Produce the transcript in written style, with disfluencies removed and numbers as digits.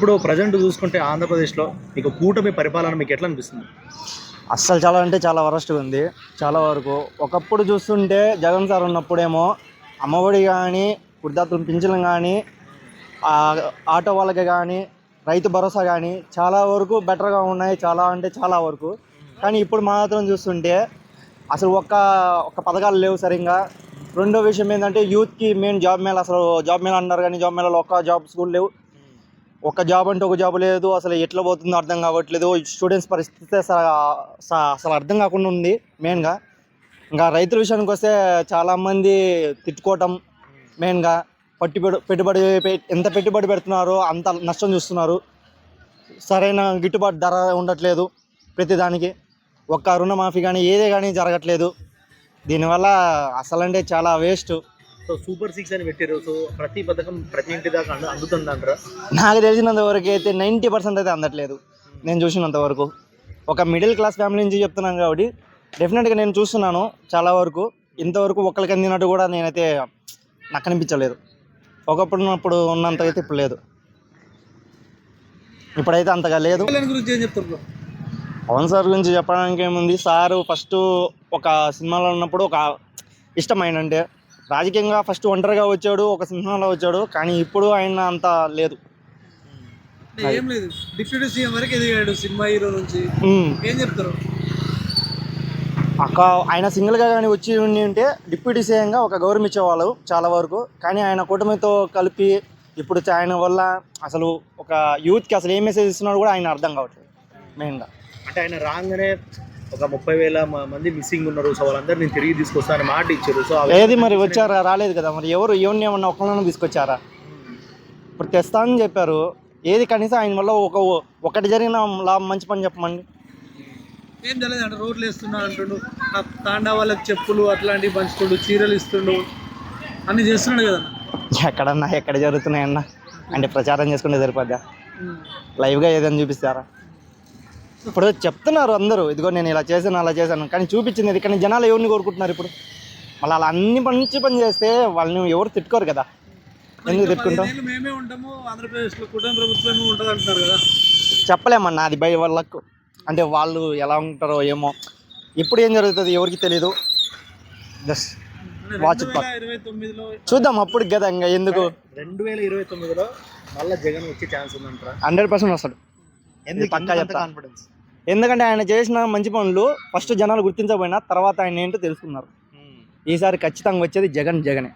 ఇప్పుడు ప్రజెంట్ చూసుకుంటే ఆంధ్రప్రదేశ్లో మీకు కూటమి పరిపాలన మీకు ఎట్లా అనిపిస్తుంది? అస్సలు చాలా అంటే చాలా వరస్ట్గా ఉంది. చాలా వరకు ఒకప్పుడు చూస్తుంటే జగన్ సార్ ఉన్నప్పుడేమో అమ్మఒడి కానీ, వృద్ధాప్యం పింఛన్లు కానీ, ఆటో వాళ్ళకి కానీ, రైతు భరోసా కానీ చాలా వరకు బెటర్గా ఉన్నాయి. చాలా అంటే చాలా వరకు. కానీ ఇప్పుడు మాత్రం చూస్తుంటే అసలు ఒక్క పథకాలు లేవు సరిగ్గా. రెండో విషయం ఏంటంటే యూత్కి మెయిన్ జాబ్ మేళ, అసలు జాబ్ మేళ అన్నారు కానీ జాబ్ మేళలో ఒక్క జాబ్స్ కూడా లేవు. ఒక జాబ్ అంటే ఒక జాబ్ లేదు. అసలు ఎట్లా పోతుందో అర్థం కావట్లేదు. స్టూడెంట్స్ పరిస్థితి అసలు అర్థం కాకుండా ఉంది మెయిన్గా. ఇంకా రైతుల విషయానికి వస్తే చాలామంది తిట్టుకోవటం మెయిన్గా. పెట్టుబడి ఎంత పెట్టుబడి పెడుతున్నారో అంత నష్టం చూస్తున్నారు. సరైన గిట్టుబాటు ధర ఉండట్లేదు ప్రతిదానికి. ఒక్క రుణమాఫీ కానీ ఏదే కానీ జరగట్లేదు. దీనివల్ల అసలంటే చాలా వేస్ట్. సో సూపర్ 6 అని పెట్టారు. సో ప్రతి పథకం ప్రతి ఇంటి దాకా అందుతుంది అంటారా? నాకు తెలిసినంత వరకు అయితే 90% అయితే అందట్లేదు నేను చూసినంత వరకు. ఒక మిడిల్ క్లాస్ ఫ్యామిలీ నుంచి చెప్తున్నాను కాబట్టి డెఫినెట్గా నేను చూస్తున్నాను చాలా వరకు. ఇంతవరకు ఒక్కరికి అందినట్టు కూడా నేనైతే నాకు అనిపించలేదు. ఒకప్పుడు ఉన్నంత అయితే ఇప్పుడు లేదు. ఇప్పుడైతే అంతగా లేదు. పవన్ సార్ గురించి చెప్పడానికి ఏముంది, సారు ఫస్ట్ ఒక సినిమాలో ఉన్నప్పుడు ఒక ఇష్టమైన అంటే రాజకీయంగా ఫస్ట్ ఒంటరిగా వచ్చాడు, ఒక సినిమాలో వచ్చాడు. కానీ ఇప్పుడు ఆయన అంత లేదు. ఏం లేదు, డిప్యూటీ సీఎం వరకు ఎదిగాడు సినిమా హీరో నుంచి. ఏం చెప్తారు? ఆయన సింగిల్గా కానీ వచ్చి ఉండి ఉంటే డిప్యూటీ సీఎంగా ఒక గౌరవం ఇచ్చేవాళ్ళు చాలా వరకు. కానీ ఆయన కూటమితో కలిపి ఇప్పుడు ఆయన వల్ల అసలు ఒక యూత్కి అసలు ఏం మెసేజ్ ఇస్తున్నాడు కూడా ఆయన అర్థం కావట్లేదు మెయిన్గా. అంటే ఆయన రాగానే ఒక 30,000 మంది మిస్సింగ్ ఉన్నారు. సో వాళ్ళందరూ నేను తిరిగి తీసుకొస్తానని మాట ఇచ్చారు. సో ఏది మరి వచ్చారా? రాలేదు కదా. మరి ఎవరిని ఏమన్నా ఒక్కళ్ళని తీసుకొచ్చారా? ఇప్పుడు తెస్తానని చెప్పారు. ఏది కనీసం ఆయన వల్ల ఒకటి జరిగిన మంచి పని చెప్పమండి. ఏం తెలియదు అంటే రోడ్లు వేస్తున్నాడు అంటుండు, తాండా వాళ్ళకి చెప్పులు అట్లాంటివి పంచుతుండు, చీరలు ఇస్తుండు, అన్ని చేస్తున్నాడు కదా. ఎక్కడ జరుగుతున్నాయన్న అంటే ప్రచారం చేసుకుంటే సరిపోద్దా? లైవ్గా ఏదైనా చూపిస్తారా? ఇప్పుడు చెప్తున్నారు అందరూ, ఇదిగో నేను ఇలా చేశాను అలా చేశాను, కానీ చూపించింది ఇక్కడ జనాలు ఎవరిని కోరుకుంటున్నారు? ఇప్పుడు మళ్ళీ అలా అన్ని మంచి పని చేస్తే వాళ్ళని ఎవరు తిట్టుకోరు కదా. ఎందుకు తిట్టుకుంటాం? మేమే ఉంటాము, ఆంధ్రప్రదేశ్లో కుటుంబ ప్రభుత్వమే ఉంటుంది అంటున్నారు కదా. చెప్పలేమన్నా, అది బై వాళ్ళకు. అంటే వాళ్ళు ఎలా ఉంటారో ఏమో. ఇప్పుడు ఏం జరుగుతుంది ఎవరికి తెలీదు. జస్ట్ వాచ్ 2029లో చూద్దాం అప్పుడు కదా. ఇంకా ఎందుకు 2029లో మళ్ళీ జగన్ వచ్చే ఛాన్స్ ఉందంటారా? 100% వస్తాడు. పక్కా చెప్తా. కాన్ఫిడెన్స్. ఎందుకంటే ఆయన చేసిన మంచి పనులు ఫస్ట్ జనాలు గుర్తించకపోయినా తర్వాత ఆయన ఏంటో తెలుసుకున్నారు. ఈసారి ఖచ్చితంగా వచ్చేది జగనే.